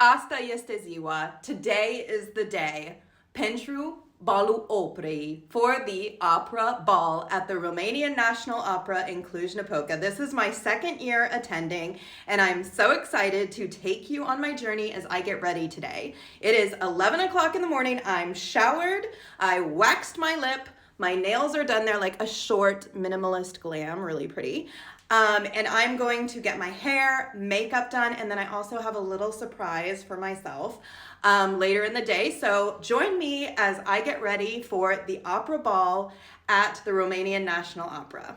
Asta este ziua. Today is the day. Pentru balul operei, for the opera ball at the Romanian National Opera in Cluj-Napoca. This is my second year attending, and I'm so excited to take you on my journey as I get ready today. It is 11 o'clock in the morning. I'm showered. I waxed my lip. My nails are done. They're like a short minimalist glam, really pretty. And I'm going to get my hair, makeup done, and then I also have a little surprise for myself later in the day. So join me as I get ready for the opera ball at the Romanian National Opera.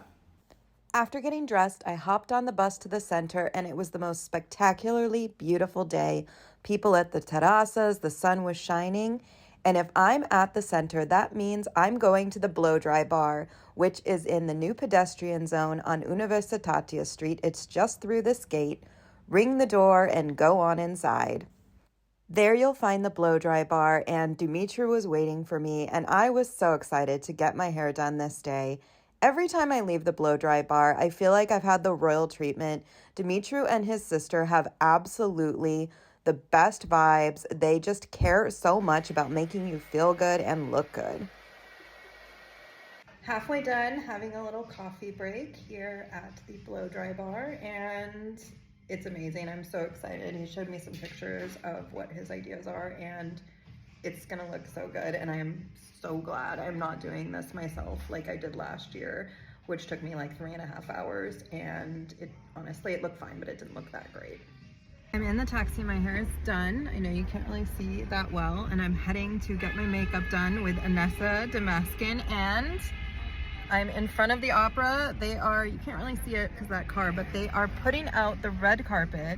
After getting dressed, I hopped on the bus to the center, and it was the most spectacularly beautiful day. People at the terrazas, the sun was shining. And if I'm at the center, that means I'm going to the Blow Dry Bar, which is in the new pedestrian zone on Universitatea Street. It's just through this gate. Ring the door and go on inside. There you'll find the Blow Dry Bar, and Dumitru was waiting for me, and I was so excited to get my hair done this day. Every time I leave the Blow Dry Bar, I feel like I've had the royal treatment. Dumitru and his sister have absolutely the best vibes. They just care so much about making you feel good and look good. Halfway done, having a little coffee break here at the Blow Dry Bar, and it's amazing. I'm so excited. He showed me some pictures of what his ideas are, and it's gonna look so good. And I am so glad I'm not doing this myself like I did last year, which took me like 3.5 hours, and it honestly, it looked fine, but it didn't look that great. I'm in the taxi, my hair is done. I know you can't really see that well, and I'm heading to get my makeup done with Anessa Damaskin, and I'm in front of the opera. They are, you can't really see it because of that car, but they are putting out the red carpet,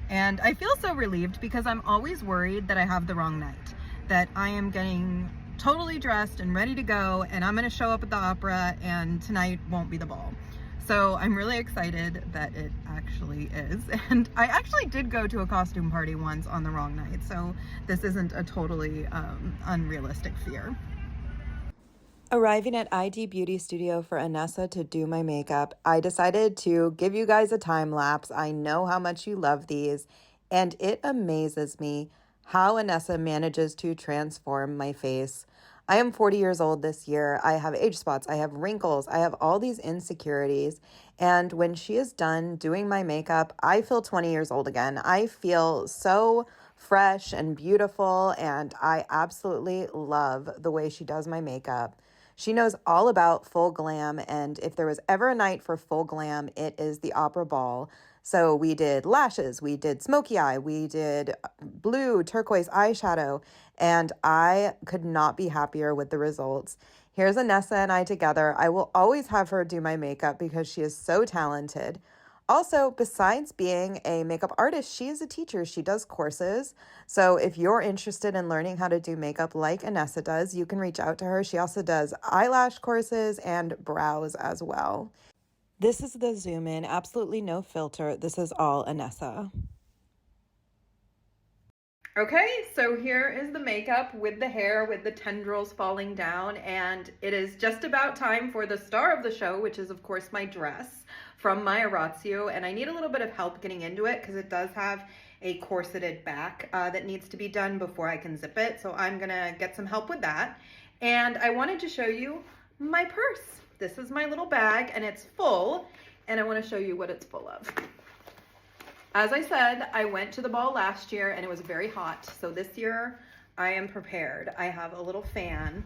and I feel so relieved because I'm always worried that I have the wrong night, that I am getting totally dressed and ready to go, and I'm gonna show up at the opera and tonight won't be the ball. So I'm really excited that it actually is. And I actually did go to a costume party once on the wrong night, so this isn't a totally unrealistic fear. Arriving at ID Beauty Studio for Anessa to do my makeup, I decided to give you guys a time lapse. I know how much you love these, and it amazes me how Anessa manages to transform my face. I am 40 years old this year. I have age spots. I have wrinkles. I have all these insecurities. And when she is done doing my makeup, I feel 20 years old again. I feel so fresh and beautiful, and I absolutely love the way she does my makeup. She knows all about full glam, and if there was ever a night for full glam, it is the opera ball. So we did lashes, we did smoky eye, we did blue turquoise eyeshadow, and I could not be happier with the results. Here's Anessa and I together. I will always have her do my makeup because she is so talented. Also, besides being a makeup artist, she is a teacher. She does courses. So if you're interested in learning how to do makeup like Anessa does, you can reach out to her. She also does eyelash courses and brows as well. This is the zoom in, absolutely no filter. This is all Anessa. Okay, so here is the makeup with the hair, with the tendrils falling down, and it is just about time for the star of the show, which is of course my dress from my Orazio, and I need a little bit of help getting into it because it does have a corseted back that needs to be done before I can zip it, so I'm gonna get some help with that. And I wanted to show you my purse. This is my little bag, and it's full, and I want to show you what it's full of. As I said, I went to the ball last year and it was very hot. So this year I am prepared. I have a little fan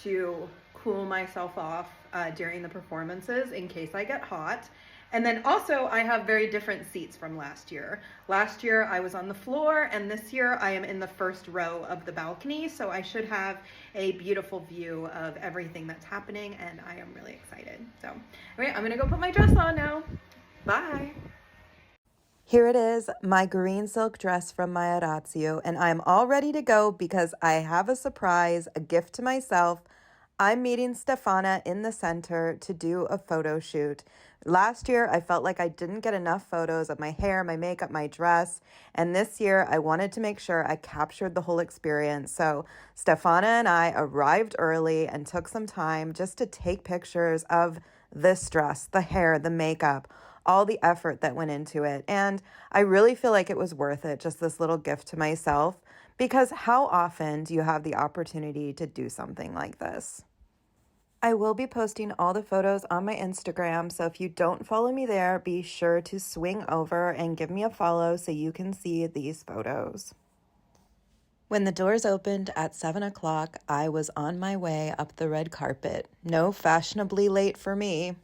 to cool myself off during the performances in case I get hot. And then also I have very different seats from last year. Last year I was on the floor, and this year I am in the first row of the balcony. So I should have a beautiful view of everything that's happening, and I am really excited. So anyway, I'm gonna go put my dress on now. Bye. Here it is, my green silk dress from my Orazio, and I'm all ready to go because I have a surprise, a gift to myself. I'm meeting Stefana in the center to do a photo shoot. Last year, I felt like I didn't get enough photos of my hair, my makeup, my dress, and this year I wanted to make sure I captured the whole experience. So Stefana and I arrived early and took some time just to take pictures of this dress, the hair, the makeup, all the effort that went into it. And I really feel like it was worth it, just this little gift to myself, because how often do you have the opportunity to do something like this? I will be posting all the photos on my Instagram, so if you don't follow me there, be sure to swing over and give me a follow so you can see these photos. When the doors opened at 7 o'clock, I was on my way up the red carpet. No fashionably late for me.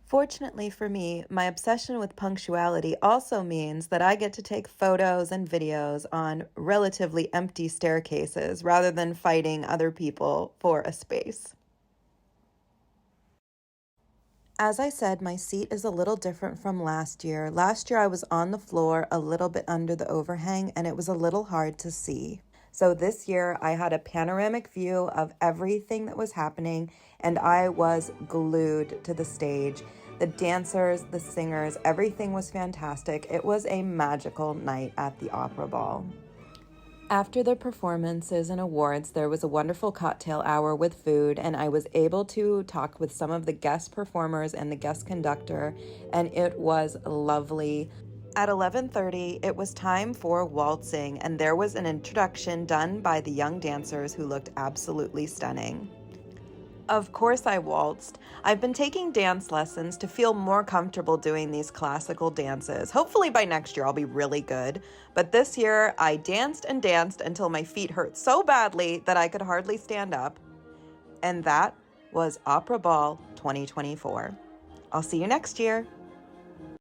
Fortunately for me, my obsession with punctuality also means that I get to take photos and videos on relatively empty staircases rather than fighting other people for a space. As I said, my seat is a little different from last year. Last year I was on the floor a little bit under the overhang and it was a little hard to see. So this year I had a panoramic view of everything that was happening and I was glued to the stage. The dancers, the singers, everything was fantastic. It was a magical night at the Opera Ball. After the performances and awards, there was a wonderful cocktail hour with food, and I was able to talk with some of the guest performers and the guest conductor, and it was lovely. At 11:30, it was time for waltzing, and there was an introduction done by the young dancers who looked absolutely stunning. Of course I waltzed. I've been taking dance lessons to feel more comfortable doing these classical dances. Hopefully by next year I'll be really good. But this year I danced and danced until my feet hurt so badly that I could hardly stand up. And that was Opera Ball 2024. I'll see you next year.